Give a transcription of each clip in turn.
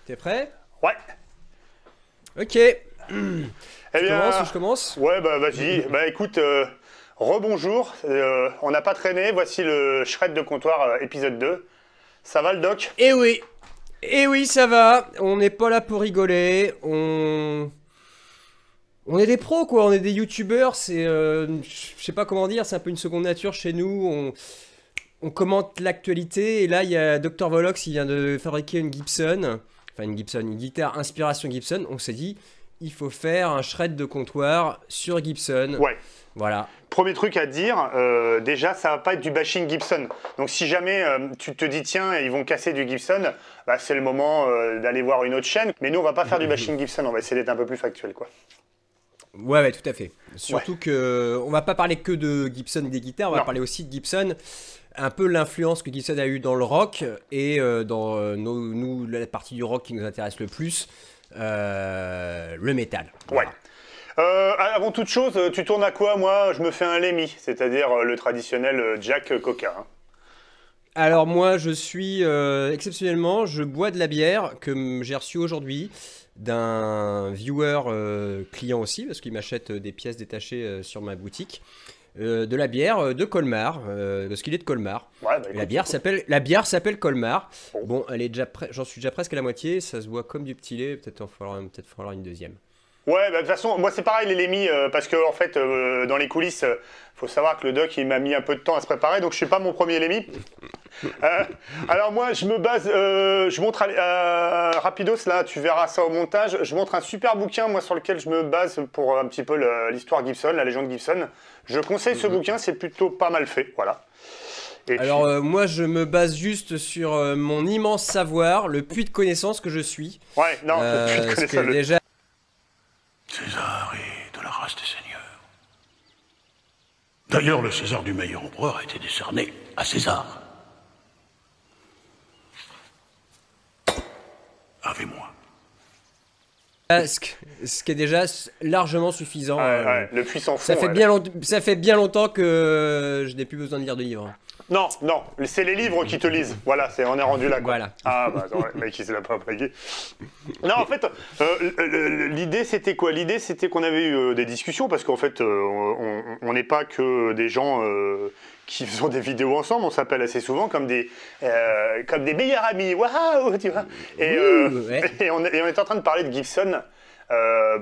T'es prêt? Ouais. Ok. Eh bien, Je commence? Ouais, bah vas-y. Bah écoute, rebonjour. On n'a pas traîné. Voici le shred de comptoir épisode 2. Ça va le doc? Eh oui. Eh oui, ça va. On n'est pas là pour rigoler. On est des pros, quoi. On est des youtubeurs. C'est, je sais pas comment dire. C'est un peu une seconde nature chez nous. On commente l'actualité. Et là, il y a Dr Volox. Il vient de fabriquer une Gibson. Enfin, une guitare inspiration Gibson. On s'est dit, il faut faire un shred de comptoir sur Gibson. Ouais. Voilà. Premier truc à dire, déjà, ça va pas être du bashing Gibson. Donc si jamais tu te dis, tiens, ils vont casser du Gibson, bah, c'est le moment d'aller voir une autre chaîne. Mais nous, on va pas faire du bashing Gibson. On va essayer d'être un peu plus factuel, quoi. Ouais, tout à fait. Surtout que on va pas parler que de Gibson et des guitares, on va parler aussi de Gibson, un peu l'influence que Gibson a eu dans le rock et dans nous, la partie du rock qui nous intéresse le plus, le métal. Voilà. Ouais. Avant toute chose, tu tournes à quoi? Moi, je me fais un Lemmy, c'est-à-dire le traditionnel Jack Coca. Hein. Alors moi, je suis exceptionnellement, je bois de la bière que j'ai reçue aujourd'hui d'un viewer client aussi, parce qu'il m'achète des pièces détachées sur ma boutique. De la bière de Colmar, parce qu'il est de Colmar. Ouais, bah, écoute, la bière s'appelle Colmar. Bon. Bon, elle est déjà j'en suis déjà presque à la moitié, ça se boit comme du petit lait, peut-être falloir une deuxième. Ouais, bah, de toute façon, moi c'est pareil les Lemmy, parce que en fait, dans les coulisses, faut savoir que le doc il m'a mis un peu de temps à se préparer, donc je suis pas mon premier Lemmy. Alors moi, je me base, je montre rapidos là, tu verras ça au montage. Je montre un super bouquin moi sur lequel je me base pour un petit peu l'histoire Gibson, la légende Gibson. Je conseille ce bouquin, c'est plutôt pas mal fait, voilà. Et Alors puis, moi je me base juste sur mon immense savoir, le puits de connaissances que je suis. ouais, non, je Parce connais que ça. déjà, César est de la race des seigneurs. D'ailleurs, le César du meilleur empereur a été décerné à César. Avez-moi. ce qui est déjà largement suffisant. Ouais, le puits sans fond. Ça fait bien longtemps que je n'ai plus besoin de lire de livres. Non, c'est les livres qui te lisent. Voilà, on est rendu là. Quoi. Voilà. Ah, bah attends, le mec, il se l'a pas blagué. Non, en fait, l'idée, c'était quoi? L'idée, c'était qu'on avait eu des discussions, parce qu'en fait, on n'est pas que des gens qui font des vidéos ensemble, on s'appelle assez souvent comme des meilleurs amis. Waouh, tu vois. Ouais. Et on est en train de parler de Gibson.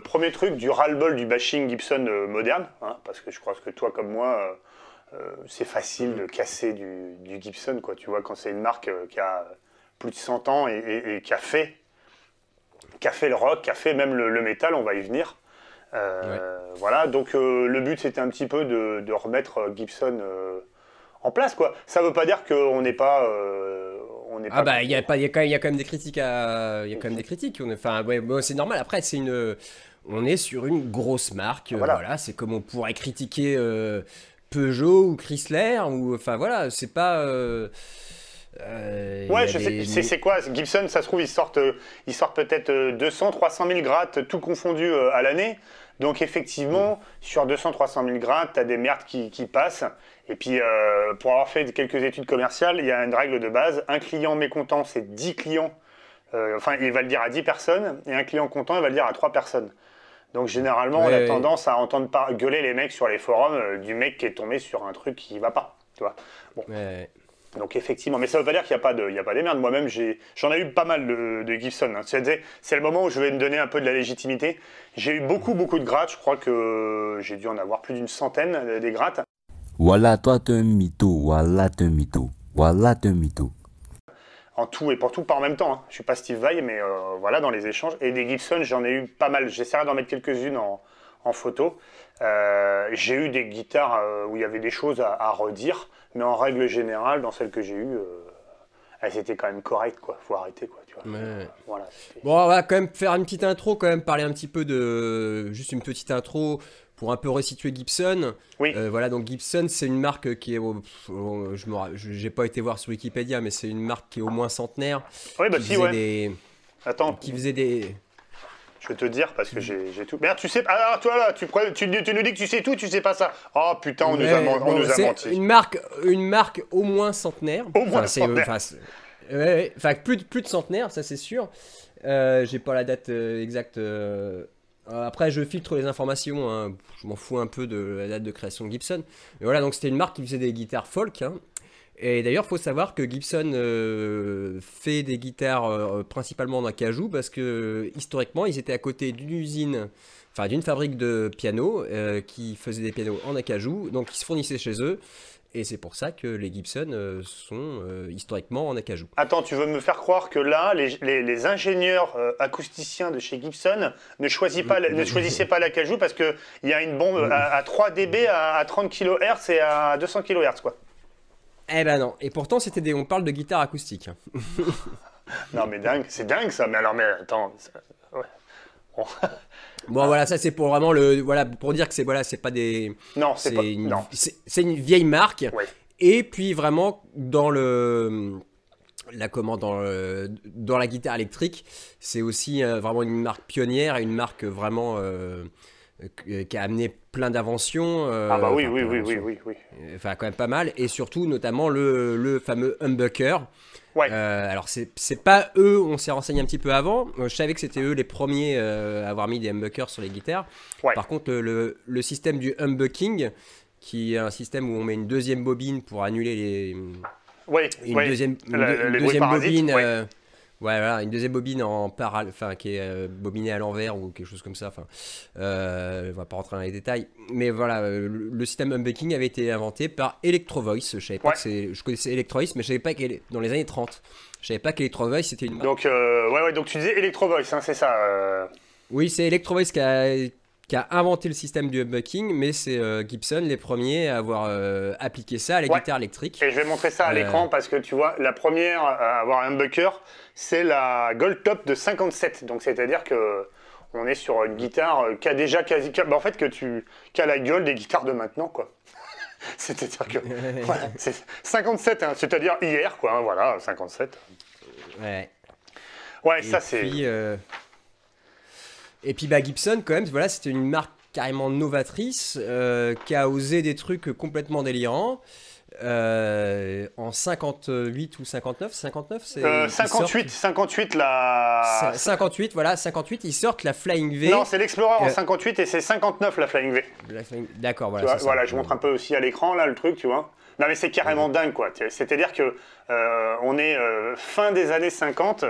Premier truc, du ras-le-bol du bashing Gibson moderne, hein, parce que je crois que toi, comme moi... c'est facile de casser du Gibson, quoi. Tu vois, quand c'est une marque qui a plus de 100 ans et qui a fait le rock, qui a fait même le métal, on va y venir. Voilà, donc le but c'était un petit peu de remettre Gibson en place, quoi. Ça veut pas dire qu'on n'est pas... Ah bah il y a quand même des critiques enfin ouais, bon, c'est normal. Après on est sur une grosse marque. Voilà, c'est comme on pourrait critiquer Peugeot ou Chrysler ou enfin voilà, c'est pas ouais, je sais, c'est quoi Gibson, ça se trouve ils sortent peut-être 200 300 000 grattes tout confondu à l'année. Donc effectivement, sur 200-300 000 grattes, tu as des merdes qui passent. Et puis, pour avoir fait quelques études commerciales, il y a une règle de base. Un client mécontent, c'est 10 clients. Enfin, il va le dire à 10 personnes. Et un client content, il va le dire à 3 personnes. Donc généralement, on a tendance à entendre gueuler les mecs sur les forums du mec qui est tombé sur un truc qui va pas. Tu vois. Bon. Donc effectivement, mais ça veut pas dire qu'il n'y a pas des merdes. Moi-même, j'en ai eu pas mal de Gibson. Hein. C'est le moment où je vais me donner un peu de la légitimité. J'ai eu beaucoup de grattes. Je crois que j'ai dû en avoir plus d'une centaine des grattes. Voilà, toi t'es un mytho. Voilà, t'es un mytho. Voilà, t'es un mytho. En tout et pour tout, pas en même temps. Hein. Je suis pas Steve Vai, mais voilà, dans les échanges. Et des Gibson, j'en ai eu pas mal. J'essaierai d'en mettre quelques-unes en photo. J'ai eu des guitares où il y avait des choses à redire. Mais en règle générale, dans celles que j'ai eues, elles étaient quand même correctes, quoi. Faut arrêter, quoi, tu vois. Voilà, bon, on va quand même faire une petite intro, quand même parler un petit peu juste une petite intro pour un peu resituer Gibson. Oui. Voilà, donc Gibson, c'est une marque qui est, j'ai pas été voir sur Wikipédia, mais c'est une marque qui est au moins centenaire. Oui, bah si, ouais. Attends. Qui faisait des... Je vais te dire parce que j'ai tout. Merde, tu sais. Alors toi là, tu nous dis que tu sais tout, tu sais pas ça. Oh putain, on nous a menti. Une marque au moins centenaire. Au moins centenaire. Ouais, enfin plus de centenaire, ça c'est sûr. J'ai pas la date exacte. Après, je filtre les informations, hein. Je m'en fous un peu de la date de création de Gibson. Mais voilà, donc c'était une marque qui faisait des guitares folk, hein. Et d'ailleurs, faut savoir que Gibson fait des guitares principalement en acajou parce que historiquement, ils étaient à côté d'une usine, enfin d'une fabrique de pianos qui faisait des pianos en acajou, donc ils se fournissaient chez eux. Et c'est pour ça que les Gibson sont historiquement en acajou. Attends, tu veux me faire croire que là, les ingénieurs acousticiens de chez Gibson ne choisissaient pas l'acajou parce qu'il y a une bombe à 3 dB à 30 kHz et à 200 kHz, quoi. Eh ben non, et pourtant on parle de guitare acoustique. Non mais dingue, c'est dingue ça, mais alors, mais attends... Ouais. Bon. Bon voilà, ça c'est pour vraiment pour dire que c'est pas des... Non, c'est pas... C'est une vieille marque, ouais. Et puis vraiment dans dans la guitare électrique, c'est aussi vraiment une marque pionnière, une marque vraiment qui a amené plein d'inventions. Ah bah oui. Enfin quand même pas mal, et surtout notamment le fameux humbucker. Ouais. Alors c'est pas eux, on s'est renseigné un petit peu avant. Je savais que c'était eux les premiers à avoir mis des humbuckers sur les guitares. Ouais. Par contre le système du humbucking, qui est un système où on met une deuxième bobine pour annuler les... Ouais, deuxième bobine... voilà, une deuxième bobine qui est bobinée à l'envers ou quelque chose comme ça. On va pas rentrer dans les détails, mais voilà, le système humbucking avait été inventé par Electro Voice. Je savais pas je connaissais Electro Voice, mais je savais pas dans les années 30. Je savais pas qu'Electro Voice c'était une marque. Donc donc tu disais Electro Voice, hein, c'est ça. Oui, c'est Electro Voice qui a inventé le système du humbucking, mais c'est Gibson les premiers à avoir appliqué ça à la guitare électrique. Et je vais montrer ça à l'écran parce que tu vois, la première à avoir un humbucker, c'est la Gold Top de 57. Donc c'est-à-dire que on est sur une guitare qui a déjà en fait qui a la gueule des guitares de maintenant, quoi. C'est-à-dire que voilà, c'est 57, hein, c'est-à-dire hier, quoi. Hein, voilà, 57. Ouais. Ouais, ça c'est. Et puis Gibson, quand même, voilà, c'était une marque carrément novatrice qui a osé des trucs complètement délirants. En 58 ou 59, c'est 58 la 58, voilà, 58, ils sortent la Flying V. Non, c'est l'Explorer en 58 et c'est 59 la Flying V. D'accord, voilà. Voilà, je montre un peu aussi à l'écran là le truc, tu vois. Non mais c'est carrément dingue, quoi. C'est-à-dire que on est fin des années 50.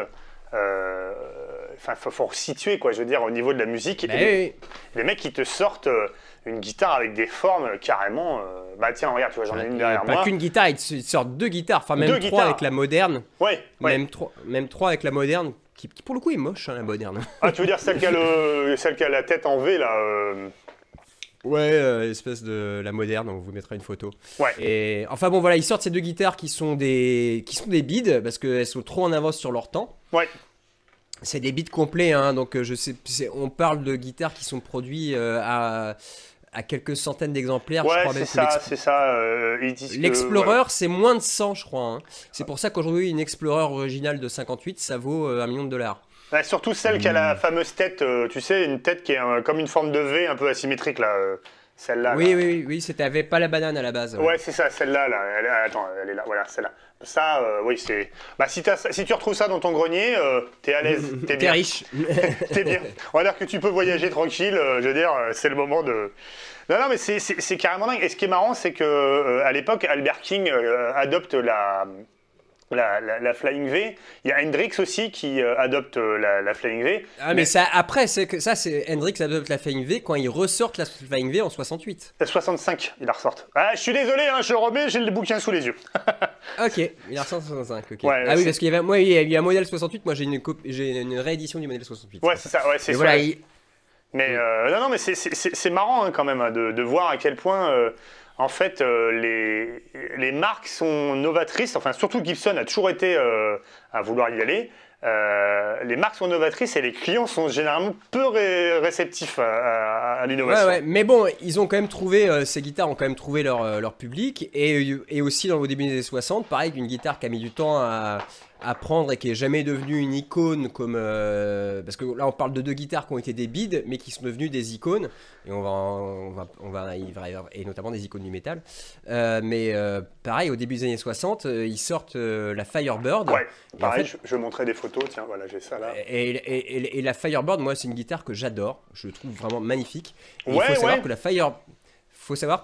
Enfin, faut situer, quoi, je veux dire, au niveau de la musique. Les mecs, qui te sortent une guitare avec des formes carrément... bah tiens, regarde, tu vois, j'en ai une derrière moi. Pas qu'une guitare, ils sortent deux guitares, enfin même trois avec la moderne. Ouais. Même trois avec la moderne, qui pour le coup est moche, hein, la moderne. Ah, tu veux dire celle qui a la tête en V, là Ouais, espèce de la moderne, on vous mettra une photo. Ouais. Et enfin bon, voilà, ils sortent ces deux guitares qui sont des bides, parce qu'elles sont trop en avance sur leur temps. Ouais. C'est des beats complets, hein, donc on parle de guitares qui sont produits à quelques centaines d'exemplaires. Ouais, je crois c'est ça. L'Explorer, c'est moins de 100, je crois. Hein. C'est pour ça qu'aujourd'hui, une Explorer originale de 58, ça vaut $1 million. Ouais, surtout celle qui a la fameuse tête, tu sais, une tête qui est comme une forme de V, un peu asymétrique, là. Celle-là. Oui, c'était pas la banane à la base. Ouais, c'est ça, celle-là. Attends, elle est là, voilà, celle-là. Ça, oui, c'est. Bah, si tu retrouves ça dans ton grenier, t'es à l'aise, t'es bien. T'es riche. T'es bien. On va dire que tu peux voyager tranquille. Je veux dire, c'est le moment de. Non, mais c'est carrément dingue. Et ce qui est marrant, c'est que à l'époque, Albert King adopte la Flying V. Il y a Hendrix aussi qui adopte la Flying V. Ah, mais ça, après, c'est Hendrix adopte la Flying V quand ils ressortent la Flying V en 68. C'est 65, il la ressorte. Ah, je suis désolé, hein, je le remets, j'ai le bouquin sous les yeux. Ok, il la ressort en 65. Okay. Ouais, oui, parce qu'il y avait, il y a un modèle 68, moi j'ai une réédition du modèle 68. Ouais, c'est ça, ouais, c'est ça. Voilà, Mais non, mais c'est marrant hein, quand même hein, de voir à quel point. En fait, les marques sont novatrices, enfin surtout Gibson a toujours été à vouloir y aller. Les marques sont novatrices et les clients sont généralement peu réceptifs à l'innovation. Ouais, mais bon, ils ont quand même trouvé, ces guitares ont quand même trouvé leur public et aussi dans le début des années 60, pareil, une guitare qui a mis du temps à prendre et qui est jamais devenu une icône comme parce que là on parle de deux guitares qui ont été des bids mais qui sont devenues des icônes et on va et notamment des icônes du métal. Mais pareil au début des années 60 ils sortent la Firebird. Ouais, pareil, en fait, je montrais des photos, tiens, voilà, j'ai ça là. et la Firebird, moi c'est une guitare que j'adore, je trouve vraiment magnifique. Et Ouais, il faut savoir ouais.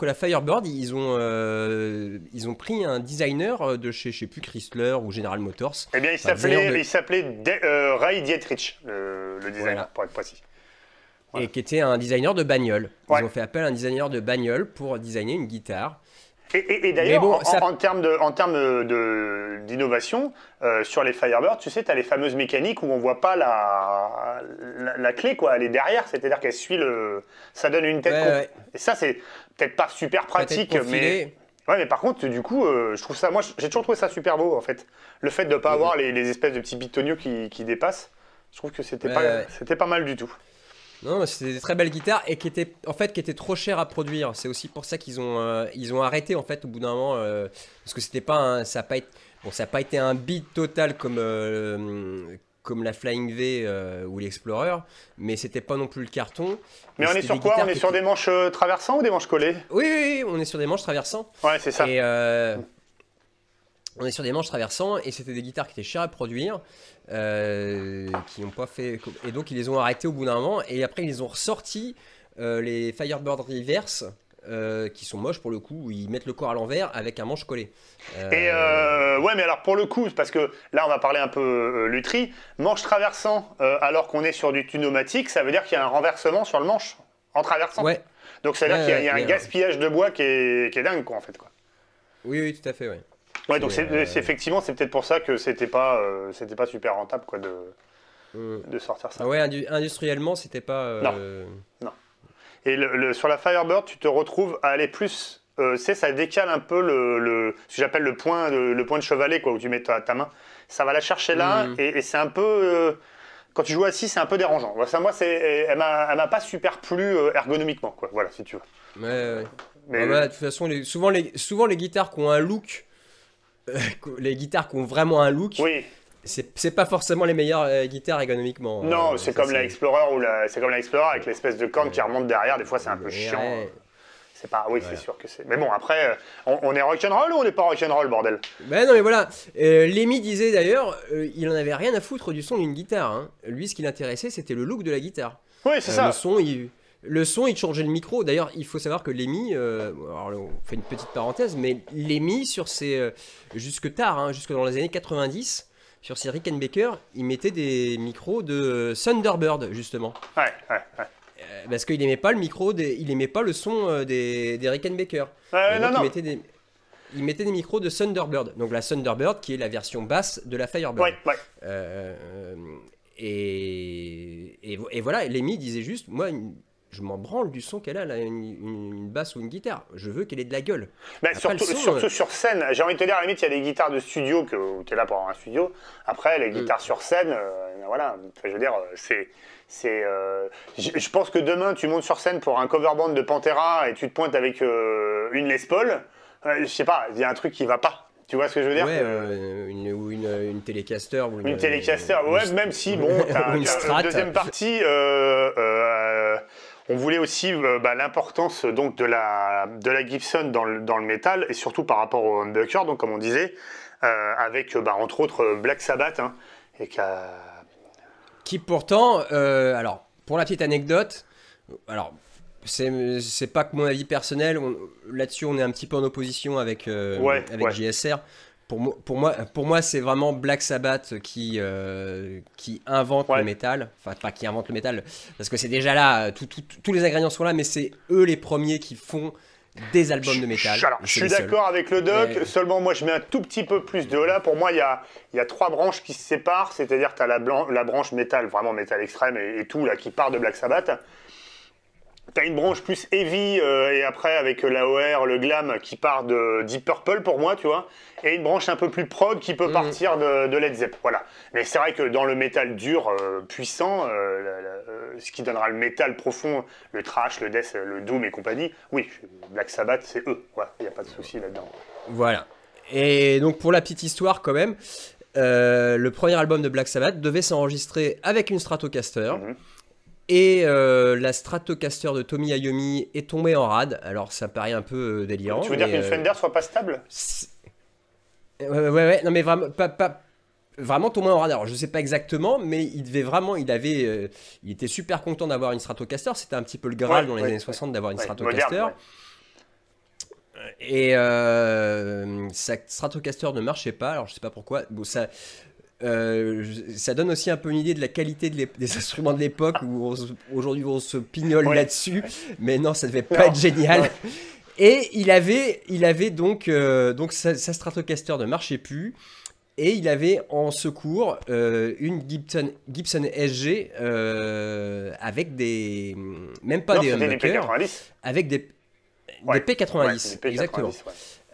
que la Firebird, ils ont pris un designer de chez, je sais plus, Chrysler ou General Motors. Eh bien, Enfin, designer de- il s'appelait Ray Dietrich, le designer, Voilà. pour être précis. Et qui était un designer de bagnole. Ils Ouais. ont fait appel à un designer de bagnole pour designer une guitare. Et d'ailleurs, Mais bon, en termes d'innovation, sur les Firebird, tu sais, tu as les fameuses mécaniques où on voit pas la clé, quoi. Elle est derrière, c'est-à-dire qu'elle suit le. Ça donne une tête. Ouais. Et ça, c'est peut-être pas super pratique, Peut-être profilé. mais. Ouais, mais par contre, du coup, je trouve ça. Moi, j'ai toujours trouvé ça super beau, en fait. Le fait de ne pas avoir les espèces de petits bitoniaux qui dépassent, je trouve que c'était pas mal du tout. Non, c'était des très belles guitares et qui étaient trop chères à produire. C'est aussi pour ça qu'ils ont arrêté en fait au bout d'un moment parce que c'était pas ça a pas été un beat total comme la Flying V ou l'Explorer, mais c'était pas non plus le carton. Mais Et on est c'était sur des quoi? guitares On est qui sur étaient- des manches traversants ou des manches collées? Oui, on est sur des manches traversants. Ouais, c'est ça. Et on est sur des manches traversants et c'était des guitares qui étaient chères à produire, qui n'ont pas fait. Et donc ils les ont arrêtés au bout d'un moment. Et après ils les ont ressortis, les Firebird Reverse, qui sont moches pour le coup, où ils mettent le corps à l'envers avec un manche collé. Et ouais, mais alors pour le coup, parce que là on va parler un peu lutherie, manche traversant, alors qu'on est sur du tunomatique, ça veut dire qu'il y a un renversement sur le manche en traversant. Ouais, Donc ça veut dire qu'il y a un mais, gaspillage de bois qui est dingue, quoi, en fait, quoi. oui, tout à fait, ouais. Ouais, donc C'est, effectivement, c'est peut-être pour ça que c'était pas super rentable, quoi, Mm. de sortir ça. Ah ouais, industriellement, c'était pas. Et sur la Firebird, tu te retrouves à aller plus. Ça décale un peu ce que j'appelle le point de chevalet, quoi, où tu mets ta main. Ça va la chercher là, et c'est un peu. Quand tu joues assis, c'est un peu dérangeant. Elle m'a pas super plu ergonomiquement, quoi. Voilà, si tu veux. Ouais. Mais De toute façon, souvent les guitares qui ont un look, les guitares qui ont vraiment un look, oui, c'est pas forcément les meilleures guitares ergonomiquement. non, c'est comme la Explorer c'est comme la Explorer avec l'espèce de corne Ouais. qui remonte derrière. Des fois, c'est un peu Ouais. chiant. C'est pas. Oui, c'est sûr que c'est. Mais bon, après, on est rock'n'roll ou on n'est pas rock'n'roll, bordel? Ben non mais voilà, Lemmy disait d'ailleurs, il en avait rien à foutre du son d'une guitare. Hein. Lui, ce qui l'intéressait, c'était le look de la guitare. Oui, c'est ça. Le son, il changeait le micro. D'ailleurs, il faut savoir que Lemmy, alors on fait une petite parenthèse, mais Lemmy sur jusque tard, hein, jusque dans les années 90, sur ses Rickenbacker, il mettait des micros de Thunderbird justement. Ouais. Parce qu'il aimait pas il aimait pas le son des Rickenbacker. Non. Il mettait des micros de Thunderbird. Donc la Thunderbird qui est la version basse de la Firebird. Ouais. Et voilà, Lemmy disait juste, moi, je m'en branle du son qu'elle a, là, une basse ou une guitare. Je veux qu'elle ait de la gueule. Bah, Après, surtout sur scène. J'ai envie de te dire, à la limite, il y a des guitares de studio où tu es là pour avoir un studio. Après, les guitares sur scène, voilà. Enfin, je veux dire, je pense que demain, tu montes sur scène pour un cover band de Pantera et tu te pointes avec une Les Paul. Je sais pas, il y a un truc qui va pas. Tu vois ce que je veux dire? Ouais, une Telecaster. Ou une Telecaster, ouais, même si, bon, ou une Strat. Deuxième partie, on voulait aussi l'importance donc de la Gibson dans le métal, et surtout par rapport au humbucker, donc comme on disait, avec entre autres Black Sabbath, hein, et qui pourtant, alors, pour la petite anecdote, alors, c'est pas que mon avis personnel, là-dessus on est un petit peu en opposition avec JSR. Pour moi, c'est vraiment Black Sabbath qui invente le métal. Enfin, pas qui invente le métal, parce que c'est déjà là, tous les ingrédients sont là, mais c'est eux les premiers qui font des albums de métal. Je suis d'accord avec le doc, seulement moi je mets un tout petit peu plus de là. Pour moi, il y a trois branches qui se séparent, c'est-à-dire que tu as la branche métal, vraiment métal extrême et tout, là, qui part de Black Sabbath. T'as une branche plus heavy et après avec l'AOR, le glam qui part de Deep Purple pour moi, tu vois, et une branche un peu plus prog qui peut partir de Led Zepp, voilà. Mais c'est vrai que dans le métal dur, puissant, ce qui donnera le métal profond, le thrash, le death, le doom et compagnie, oui, Black Sabbath, c'est eux, il n'y a pas de souci là-dedans. Voilà. Et donc pour la petite histoire quand même, le premier album de Black Sabbath devait s'enregistrer avec une Stratocaster. Mhm. Et la Stratocaster de Tommy Iommi est tombée en rade. Alors ça paraît un peu délirant. Tu veux dire qu'une Fender soit pas stable? Ouais, non mais vraiment, vraiment tombé en rade. Alors je sais pas exactement, mais il devait vraiment, il était super content d'avoir une Stratocaster. C'était un petit peu le Graal dans les années 60 d'avoir une Stratocaster. Moderne, Et sa Stratocaster ne marchait pas. Alors je sais pas pourquoi. Bon, ça donne aussi un peu une idée de la qualité des instruments de l'époque où aujourd'hui on se pignole là-dessus, mais non, ça devait pas être génial. Et il avait donc sa Stratocaster ne marchait plus, et il avait en secours une Gibson SG avec même pas des humbuckers, avec des P90, des P90, exactement.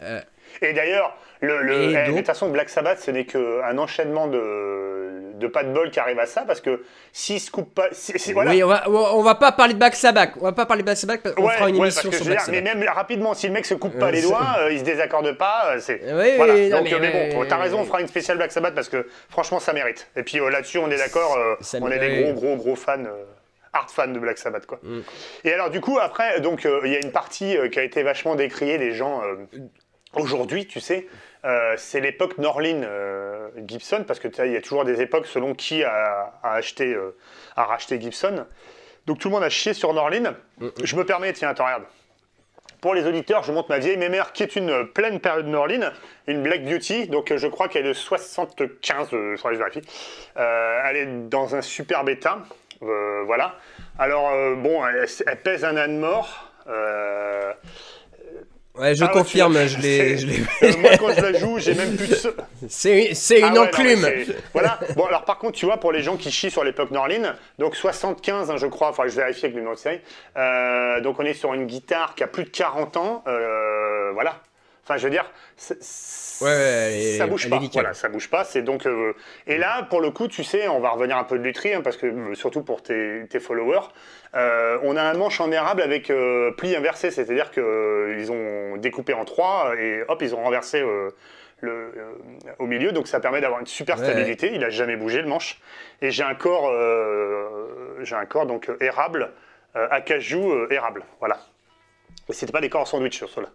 Ouais. Et d'ailleurs, de toute façon, Black Sabbath, ce n'est qu'un enchaînement de pas de bol qui arrive à ça, parce que s'ils se coupent pas... voilà. Oui, on va pas parler de Black Sabbath, on fera une émission sur Black Sabbath. Mais même rapidement, si le mec se coupe pas les doigts, il se désaccorde pas, Oui, donc, mais bon, t'as raison, on fera une spéciale Black Sabbath, parce que franchement, ça mérite. Et puis là-dessus, on est d'accord, on est des gros fans... hard fan de Black Sabbath, quoi. Et alors, du coup, après, donc, il y a une partie qui a été vachement décriée des gens aujourd'hui, tu sais, c'est l'époque Norlin Gibson, parce que il y a toujours des époques selon qui a racheté Gibson. Donc, tout le monde a chié sur Norlin. Je me permets, tiens, attends, regarde. Pour les auditeurs, je montre ma vieille mémère qui est une pleine période Norlin, une Black Beauty, donc je crois qu'elle est de 75, je vérifie. Elle est dans un super bêta. Voilà. Alors, bon, elle pèse un âne mort. Ouais, je confirme, je l'ai. Moi, quand je la joue, j'ai même plus de... C'est une enclume. Voilà. Bon, alors par contre, tu vois, pour les gens qui chient sur l'époque Norlin, donc 75, hein, je crois, enfin, je vérifie avec le numéro de série. Donc, on est sur une guitare qui a plus de 40 ans. Voilà. Enfin, je veux dire... ça bouge pas. Voilà, ça bouge pas. C'est donc et là, pour le coup, tu sais, on va revenir un peu de lutherie, hein, parce que surtout pour tes followers, on a un manche en érable avec pli inversé, c'est-à-dire que ils ont découpé en 3 et hop, ils ont renversé au milieu, donc ça permet d'avoir une super stabilité. Il a jamais bougé le manche. Et j'ai un corps donc érable, acajou érable. Voilà. Et c'était pas des corps en sandwich sur cela.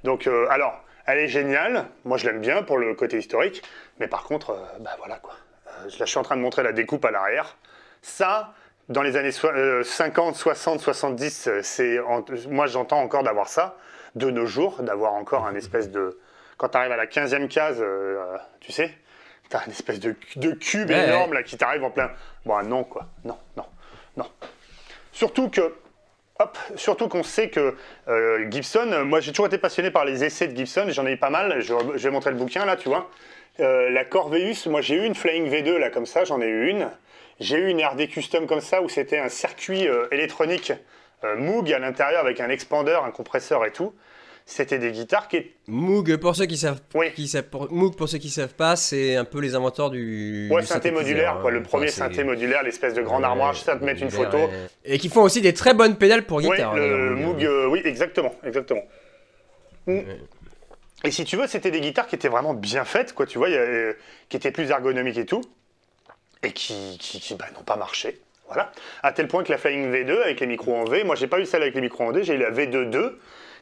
Donc alors. Elle est géniale, moi je l'aime bien pour le côté historique, mais par contre, bah voilà quoi. Là, je suis en train de montrer la découpe à l'arrière. Ça, dans les années 50, 60, 70, moi j'entends encore d'avoir ça, de nos jours, d'avoir encore un espèce de... Quand tu arrives à la 15e case, tu sais, tu as une espèce de cube énorme là, qui t'arrive en plein... Bon, non quoi, non. Surtout qu'on sait que Gibson, moi j'ai toujours été passionné par les essais de Gibson, j'en ai eu pas mal, je vais montrer le bouquin là, tu vois. La Corveus, moi j'ai eu une Flying V2 là comme ça, j'en ai eu une. J'ai eu une RD Custom comme ça où c'était un circuit électronique Moog à l'intérieur avec un expandeur, un compresseur et tout. C'était des guitares qui... Moog, pour ceux qui savent, Moog, pour ceux qui savent pas, c'est un peu les inventeurs du synthé modulaire, quoi, le premier synthé modulaire, l'espèce de grande armoire, je sais pas te mettre une photo. Et qui font aussi des très bonnes pédales pour guitare. Le Moog, oui, exactement. Et si tu veux, c'était des guitares qui étaient vraiment bien faites, quoi, tu vois, qui étaient plus ergonomiques et tout, et qui n'ont pas marché. Voilà. À tel point que la Flying V2 avec les micros en V, moi j'ai pas eu celle avec les micros en D, j'ai eu la V2.2.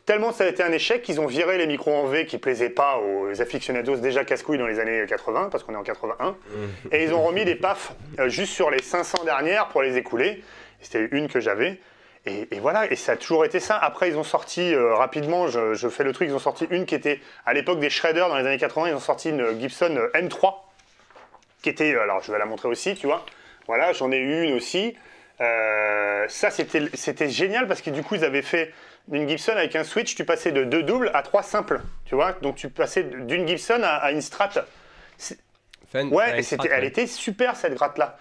Tellement ça a été un échec qu'ils ont viré les micros en V qui plaisaient pas aux aficionados déjà casse-couilles dans les années 80, parce qu'on est en 81. Et ils ont remis des PAF juste sur les 500 dernières pour les écouler. C'était une que j'avais. Et voilà, et ça a toujours été ça. Après, ils ont sorti rapidement, je fais le truc, ils ont sorti une qui était à l'époque des shredders dans les années 80. Ils ont sorti une Gibson M3 qui était, alors je vais la montrer aussi, tu vois. Voilà, j'en ai eu une aussi. Ça, c'était génial parce que du coup, ils avaient fait une Gibson avec un switch, tu passais de 2 doubles à 3 simples, tu vois. Donc, tu passais d'une Gibson à une Strat. Ouais, et elle était super cette gratte-là.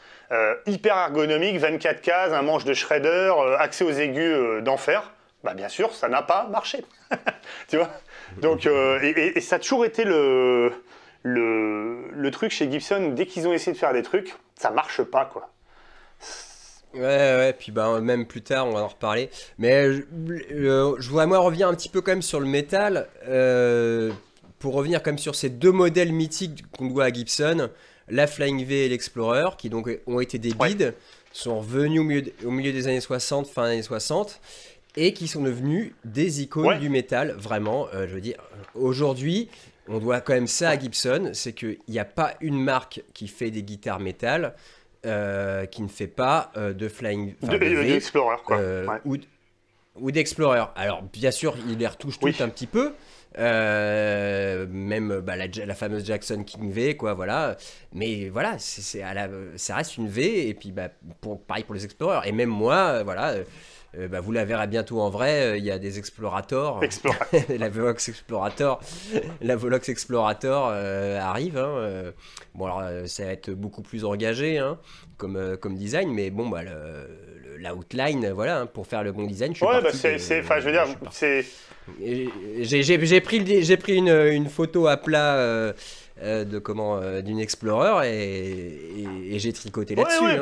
Hyper ergonomique, 24 cases, un manche de shredder, accès aux aigus d'enfer. Bah, bien sûr, ça n'a pas marché. Tu vois. Donc, et ça a toujours été le truc chez Gibson, dès qu'ils ont essayé de faire des trucs, ça marche pas, quoi. Ouais, puis bah, même plus tard, on va en reparler. Mais je voudrais moi revenir un petit peu quand même sur le métal. pour revenir comme sur ces deux modèles mythiques qu'on doit à Gibson, la Flying V et l'Explorer, qui donc ont été des bids, sont revenus au milieu des années 60, fin années 60, et qui sont devenus des icônes du métal, vraiment. Je veux dire, aujourd'hui, on doit quand même ça à Gibson, c'est qu'il n'y a pas une marque qui fait des guitares métal qui ne fait pas de Flying V, d'Explorer, quoi. Ou d'Explorer. Alors, bien sûr, il les retouche toutes un petit peu. Même la fameuse Jackson King V, quoi, voilà. Mais voilà, ça reste une V. Et puis, pareil pour les Explorers. Et même moi, voilà. Vous la verrez bientôt en vrai. Il y a des Explorators. la Volox Explorator arrive. Hein. Bon, alors, ça va être beaucoup plus engagé comme design. Mais bon, l'outline, voilà, pour faire le bon design. Je veux dire, c'est. J'ai pris une photo à plat d'une Explorer et j'ai tricoté là-dessus.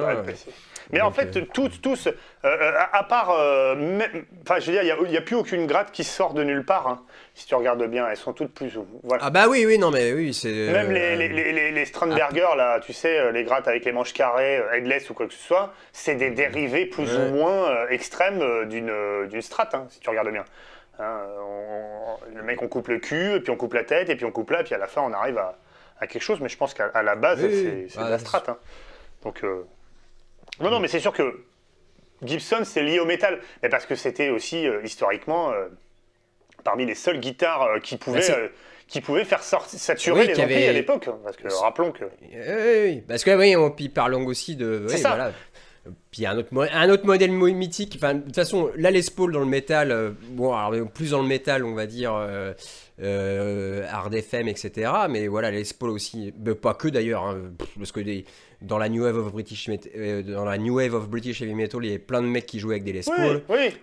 Mais en fait, tous, à part, je veux dire, il n'y a plus aucune gratte qui sort de nulle part. Hein. Si tu regardes bien, elles sont toutes plus. Voilà. Ah bah oui, non mais oui, c'est. Même les Strandberger là, tu sais, les grattes avec les manches carrées, headless ou quoi que ce soit, c'est des dérivés plus ou moins extrêmes d'une Strat, hein, si tu regardes bien. Hein, le mec, on coupe le cul, et puis on coupe la tête, et puis on coupe là, et puis à la fin, on arrive à quelque chose. Mais je pense qu'à la base, c'est de la Strat. Hein. Donc. Non, mais c'est sûr que Gibson, c'est lié au métal. Mais parce que c'était aussi, historiquement, parmi les seules guitares qui pouvaient faire saturer les amplis à l'époque. Parce que rappelons que... Oui, parce que puis parlons aussi de... C'est ça. Voilà. Puis un autre modèle mythique, de toute façon, la Les Paul dans le métal, alors plus dans le métal, on va dire, Hard FM, etc. Mais voilà, les Paul aussi, pas que d'ailleurs, hein, parce que dans la New Wave of British Heavy Metal, il y avait plein de mecs qui jouaient avec des Les Paul. Oui.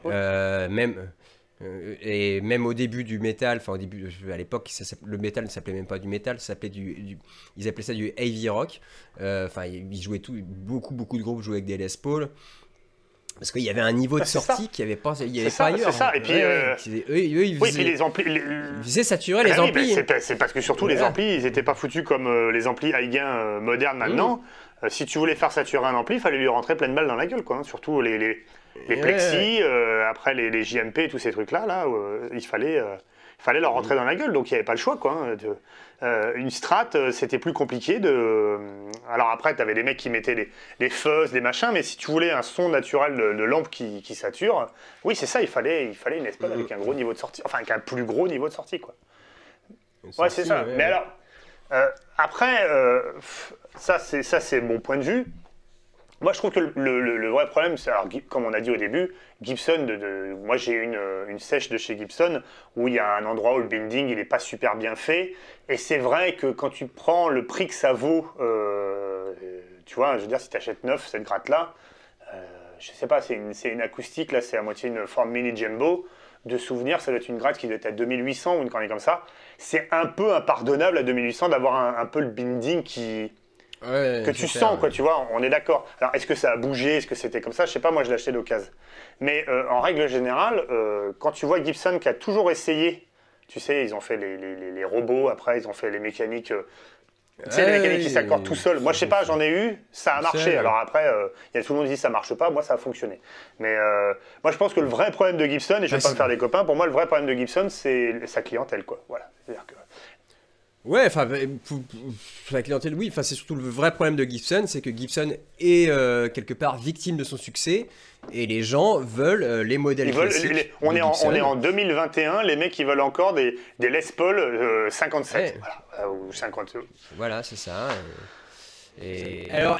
Et même au début du métal, à l'époque, le métal ne s'appelait même pas du métal, ça s'appelait ils appelaient ça du heavy rock. Ils jouaient beaucoup de groupes jouaient avec des Les Paul. Parce qu'il y avait un niveau de sortie qu'il n'y avait pas ailleurs. C'est ça, et puis... ils faisaient saturer les amplis. C'est parce que surtout les amplis, ils n'étaient pas foutus comme les amplis high gain modernes maintenant. Si tu voulais faire saturer un ampli, il fallait lui rentrer plein de balles dans la gueule, quoi. Hein. Surtout les plexis, après les JMP, tous ces trucs-là, il fallait leur rentrer dans la gueule, donc il n'y avait pas le choix, quoi. Hein. Une Strat, c'était plus compliqué Alors après, tu avais des mecs qui mettaient des fuzz, des machins, mais si tu voulais un son naturel de lampe qui sature, oui, c'est ça, il fallait une espèce avec un gros niveau de sortie, enfin avec un plus gros niveau de sortie, quoi. Ouais, c'est ça. Mais alors, après, ça c'est mon point de vue. Moi, je trouve que le vrai problème, c'est, alors, comme on a dit au début, Gibson, moi j'ai une sèche de chez Gibson où il y a un endroit où le binding il n'est pas super bien fait. Et c'est vrai que quand tu prends le prix que ça vaut, tu vois, je veux dire, si tu achètes neuf cette gratte-là, je sais pas, c'est une acoustique, là c'est à moitié une forme mini Jumbo. De souvenir, ça doit être une gratte qui doit être à 2800 ou une connerie comme ça. C'est un peu impardonnable à 2800 d'avoir un peu le binding que tu sens, quoi, tu vois, on est d'accord. Alors, est-ce que ça a bougé, est-ce que c'était comme ça? Je sais pas, moi je l'ai acheté d'occasion. Mais en règle générale, quand tu vois Gibson qui a toujours essayé, tu sais, ils ont fait les robots, après ils ont fait les mécaniques, tu sais, les mécaniques qui s'accordent tout seuls. Moi je sais pas, j'en ai eu, ça a marché. Alors après, il y a tout le monde qui dit ça marche pas, moi ça a fonctionné. Mais moi je pense que le vrai problème de Gibson, et je vais pas me faire des copains, pour moi le vrai problème de Gibson c'est sa clientèle, quoi. Voilà, c'est-à-dire que... Ouais, pour la clientèle, oui. C'est surtout le vrai problème de Gibson, c'est que Gibson est quelque part victime de son succès et les gens veulent les modèles classiques. On est en 2021, les mecs ils veulent encore des Les Paul 57, voilà, ou 50. Voilà, c'est ça. Alors,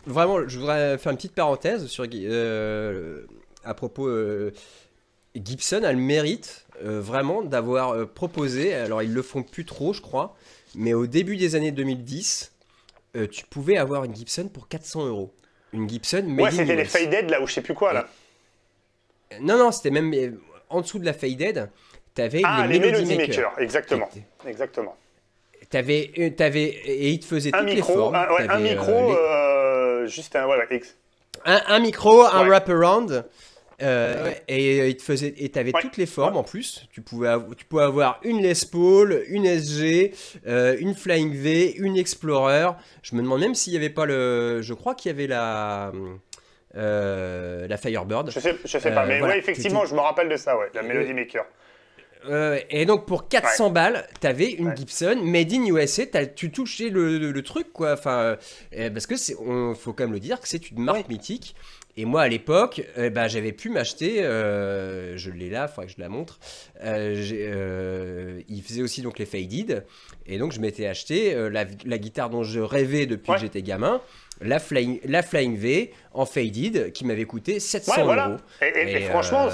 vraiment, je voudrais faire une petite parenthèse à propos. Gibson a le mérite vraiment d'avoir proposé, alors ils le font plus trop je crois, mais au début des années 2010, tu pouvais avoir une Gibson pour 400 €. Une Gibson made in c'était US. Les Faded là ou je sais plus quoi là. Non, c'était même en dessous de la Faded, t'avais les Melody Maker. Exactement. Et ils te faisaient toutes les formes. Un micro, juste un... Un micro, un wraparound. Et il te faisait, et t'avais Ouais. toutes les formes en plus. Tu pouvais avoir une Les Paul, une SG, une Flying V, une Explorer. Je me demande même s'il n'y avait pas le. Je crois qu'il y avait la Firebird. Je sais pas, mais voilà, ouais, effectivement, je me rappelle de ça, ouais, la Melody Maker. Et donc pour 400 balles, t'avais une Ouais. Gibson Made in USA, tu touchais le truc quoi. Enfin, parce que faut quand même le dire que c'est une marque mythique. Et moi à l'époque, j'avais pu m'acheter, je l'ai là, il faudrait que je la montre. Il faisait aussi donc les Faded, et donc je m'étais acheté la guitare dont je rêvais depuis que j'étais gamin. La Flying V en Faded qui m'avait coûté 700 voilà. euros. Et franchement,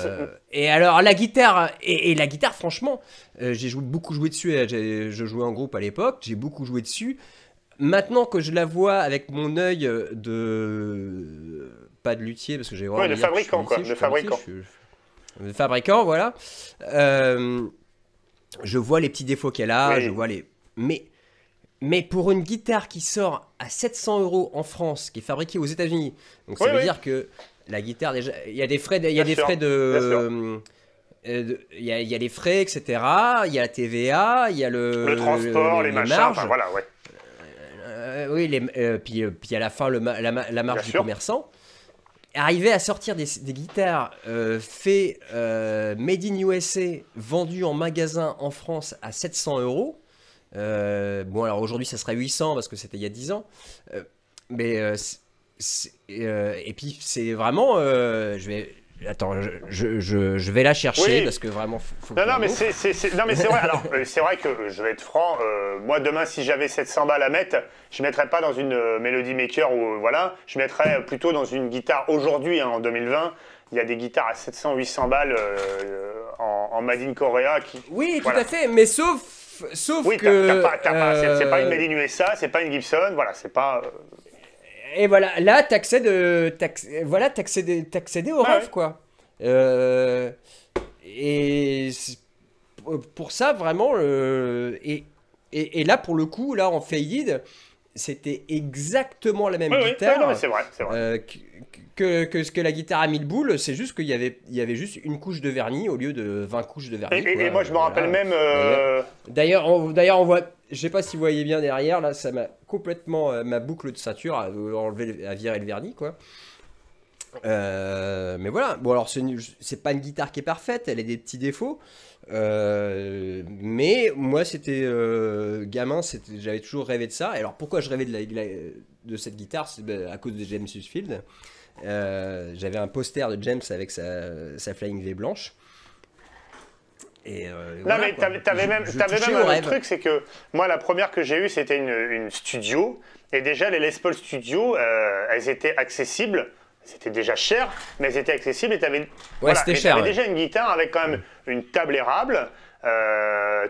Et alors la guitare, et la guitare franchement, beaucoup joué dessus, je jouais en groupe à l'époque, j'ai beaucoup joué dessus. Maintenant que je la vois avec mon œil pas de luthier, parce que j'ai vraiment de fabricant, quoi, de fabricant. De fabricant, voilà. Je vois les petits défauts qu'elle a, je vois les... Mais pour une guitare qui sort à 700 euros en France, qui est fabriquée aux États-Unis, donc ça veut dire que la guitare, déjà, il y a des frais de... Il y a les frais, etc. Il y a la TVA, il y a le transport, les machins, marges. voilà, ouais. Oui, puis à la fin, la marge du commerçant. Arriver à sortir des guitares faites Made in USA, vendues en magasin en France à 700 euros. Bon, alors aujourd'hui, ça serait 800 parce que c'était il y a 10 ans. Et puis, c'est vraiment. Attends, je vais la chercher parce que vraiment. Non, mais c'est vrai. Alors, c'est vrai que je vais être franc. Moi, demain, si j'avais 700 balles à mettre, je ne mettrais pas dans une Melody Maker ou voilà. Je mettrais plutôt dans une guitare aujourd'hui, en 2020. Il y a des guitares à 700-800 balles en Made in Korea qui. Oui, tout à fait. Mais sauf oui, que. C'est pas une Made in USA, c'est pas une Gibson. Voilà, c'est pas. Et voilà, là, t'accédais au rêve, quoi. Et pour ça, vraiment, et là, pour le coup, là, en Faded, c'était exactement la même guitare. Non, mais c'est vrai. Que ce que la guitare à 1000 boules, c'est juste qu'il y avait juste une couche de vernis au lieu de 20 couches de vernis. Et moi, je me rappelle même. D'ailleurs, on voit. Je sais pas si vous voyez bien derrière, là, ça m'a complètement ma boucle de ceinture à virer le vernis, quoi. Mais voilà. Bon, alors c'est pas une guitare qui est parfaite, elle a des petits défauts. Mais moi, c'était gamin, j'avais toujours rêvé de ça. Alors pourquoi je rêvais de cette guitare? C'est à cause de James Hetfield. J'avais un poster de James avec sa Flying V blanche. Et non, mais t'avais même un truc, c'est que moi, la première que j'ai eue, c'était une studio. Et déjà, les Les Paul Studio, elles étaient accessibles. C'était déjà cher, mais elles étaient accessibles. Et t'avais déjà une guitare avec quand même une table érable.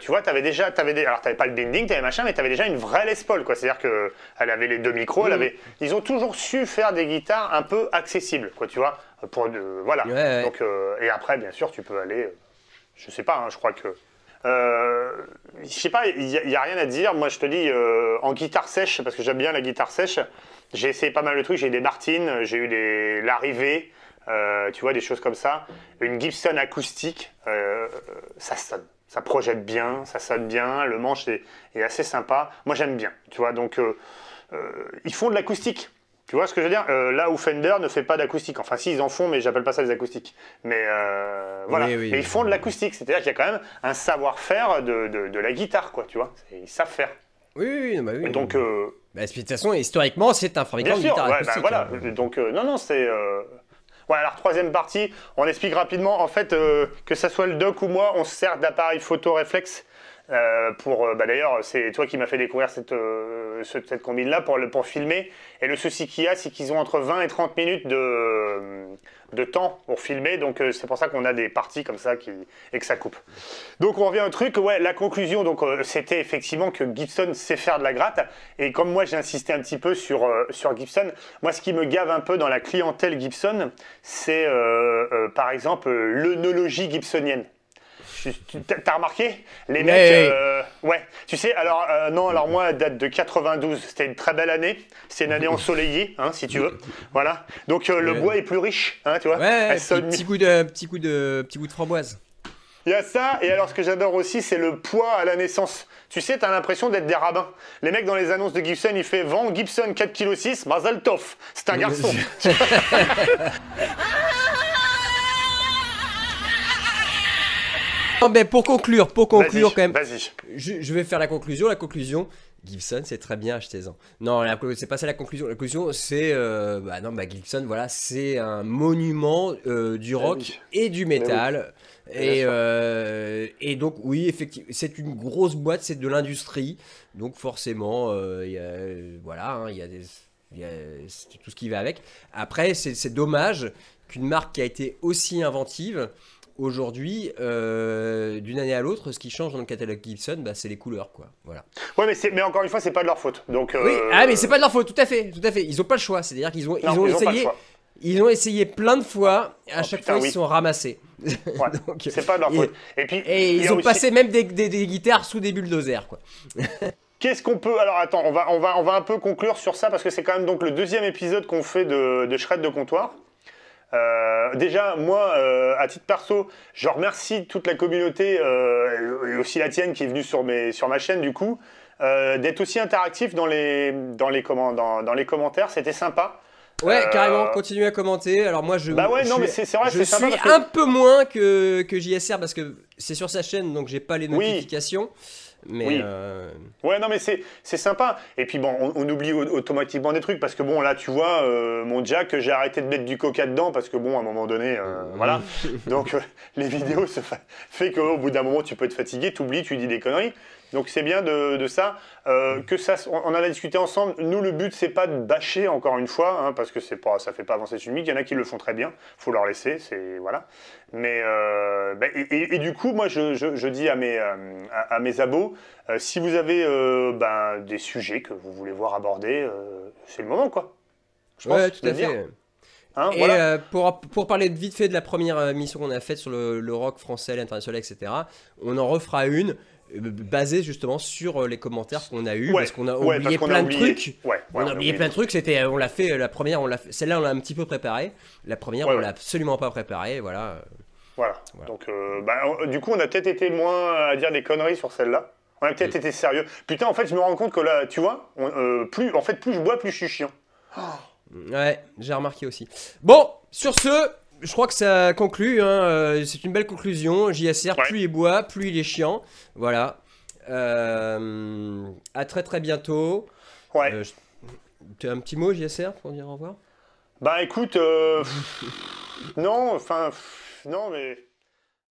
Tu vois, alors t'avais pas le bending, t'avais machin, mais t'avais déjà une vraie Les Paul, quoi. C'est-à-dire qu'elle avait les deux micros, ils ont toujours su faire des guitares un peu accessibles, quoi, tu vois. Voilà. Ouais. Donc, et après, bien sûr, tu peux aller. Je sais pas, je crois que. Je sais pas, il y a rien à dire. Moi, je te dis, en guitare sèche, parce que j'aime bien la guitare sèche, j'ai essayé pas mal de trucs. J'ai eu des Martin, j'ai eu des Larrivée, tu vois, des choses comme ça. Une Gibson acoustique, ça sonne. Ça projette bien, ça sonne bien, le manche est assez sympa. Moi, j'aime bien, tu vois. Donc, ils font de l'acoustique. Tu vois ce que je veux dire? Là où Fender ne fait pas d'acoustique. Enfin, si, ils en font, mais j'appelle pas ça des acoustiques. Mais voilà. Oui, mais ils font de l'acoustique. C'est-à-dire qu'il y a quand même un savoir-faire de la guitare, quoi, tu vois. Ils savent faire. Oui. Donc, de toute façon, historiquement, c'est un fabricant de guitare acoustique. Voilà. Donc, non, c'est... Ouais, alors, troisième partie, on explique rapidement. En fait, que ça soit le doc ou moi, on se sert d'appareil photo réflexe. D'ailleurs, c'est toi qui m'as fait découvrir cette combine-là pour filmer. Et le souci qu'il y a, c'est qu'ils ont entre 20 et 30 minutes de temps pour filmer. Donc, c'est pour ça qu'on a des parties comme ça et que ça coupe. Donc, on revient au truc. Ouais, la conclusion, donc, c'était effectivement que Gibson sait faire de la gratte. Et comme moi, j'ai insisté un petit peu sur Gibson, moi, ce qui me gave un peu dans la clientèle Gibson, c'est par exemple l'œnologie gibsonienne. T'as remarqué? Les Ouais, mecs, ouais. Tu sais, alors, non, alors moi, elle date de 92. C'était une très belle année. C'est une année ensoleillée, hein, si tu veux. Voilà. Donc, le bois est plus riche, hein, tu vois. Ouais, Elle sonne petit goût de framboise. Il y a ça, et alors ce que j'adore aussi, c'est le poids à la naissance. Tu sais, t'as l'impression d'être des rabbins. Les mecs dans les annonces de Gibson, il fait vent Gibson 4,6 kg, Mazel Tov. C'est un garçon. Non, mais pour conclure quand même, Vas-y. je vais faire la conclusion. La conclusion, Gibson, c'est très bien, achetez-en. Non, c'est pas ça la conclusion. La conclusion, c'est Gibson, voilà, c'est un monument du rock oui. et du métal. Bien Et donc, oui, effectivement, c'est une grosse boîte, c'est de l'industrie. Donc, forcément, voilà, hein, il y a c'est tout ce qui va avec. Après, c'est dommage qu'une marque qui a été aussi inventive, aujourd'hui, d'une année à l'autre, ce qui change dans le catalogue Gibson, bah, c'est les couleurs, quoi. Voilà. Ouais, mais encore une fois, c'est pas de leur faute. Donc, Oui, mais c'est pas de leur faute, tout à fait. Ils ont pas le choix. C'est-à-dire qu'ils ont, non, ils ont pas le essayé. choix. Ils ont essayé plein de fois, et à chaque putain, fois oui. ils se sont ramassés. Ouais, Donc, c'est pas de leur faute. Et puis, et il y ils a ont aussi- passé même des guitares sous des bulldozers, quoi. Qu'est-ce qu'on peut... Alors attends, on va un peu conclure sur ça parce que c'est quand même donc le deuxième épisode qu'on fait de Shred de comptoir. Déjà, moi, à titre perso, je remercie toute la communauté et aussi la tienne qui est venue sur ma chaîne du coup, d'être aussi interactif dans les commentaires. C'était sympa. Ouais, carrément, continuez à commenter. Alors moi, Bah ouais, non, mais c'est vrai, je c'est sympa suis parce que- un peu moins que JSR parce que c'est sur sa chaîne, donc j'ai pas les Oui. notifications. Mais Oui. Ouais, non, mais c'est sympa. Et puis bon, on oublie automatiquement des trucs parce que bon, là, tu vois, mon Jack, j'ai arrêté de mettre du coca dedans parce que bon, à un moment donné, voilà. Donc, les vidéos fait qu'au bout d'un moment, tu peux être fatigué, t'oublies, tu dis des conneries. Donc, c'est bien de ça. Que ça. On en a discuté ensemble. Nous, le but, c'est pas de bâcher encore une fois, hein, parce que ça fait pas avancer Sulmic. Il y en a qui le font très bien. Faut leur laisser, c'est voilà. Mais et du coup, moi, je dis à mes abos, si vous avez des sujets que vous voulez voir abordés, c'est le moment, quoi. Je pense ouais, tout de à dire. fait. Hein, Et voilà. pour parler vite fait de la première émission qu'on a faite sur le rock français, l'international, etc., on en refera une basée justement sur les commentaires qu'on a eus, Ouais, parce qu'on a ouais, oublié parce qu'on plein a de oublié. trucs. Ouais, On a oublié plein de trucs, on l'a fait, la première, celle-là on l'a un petit peu préparée. La première, Ouais, on ouais. l'a absolument pas préparée, voilà. Voilà. Donc, du coup, on a peut-être été moins à dire des conneries sur celle-là. On a peut-être été sérieux. Putain, en fait, je me rends compte que là, tu vois, plus je bois, plus je suis chiant. Ouais, j'ai remarqué aussi. Bon, sur ce, je crois que ça conclut, hein, c'est une belle conclusion. JSR, Ouais. plus il boit, plus il est chiant. Voilà. À très très bientôt. Ouais. Tu as un petit mot, JSR, pour dire au revoir? Bah écoute, non, enfin, non, mais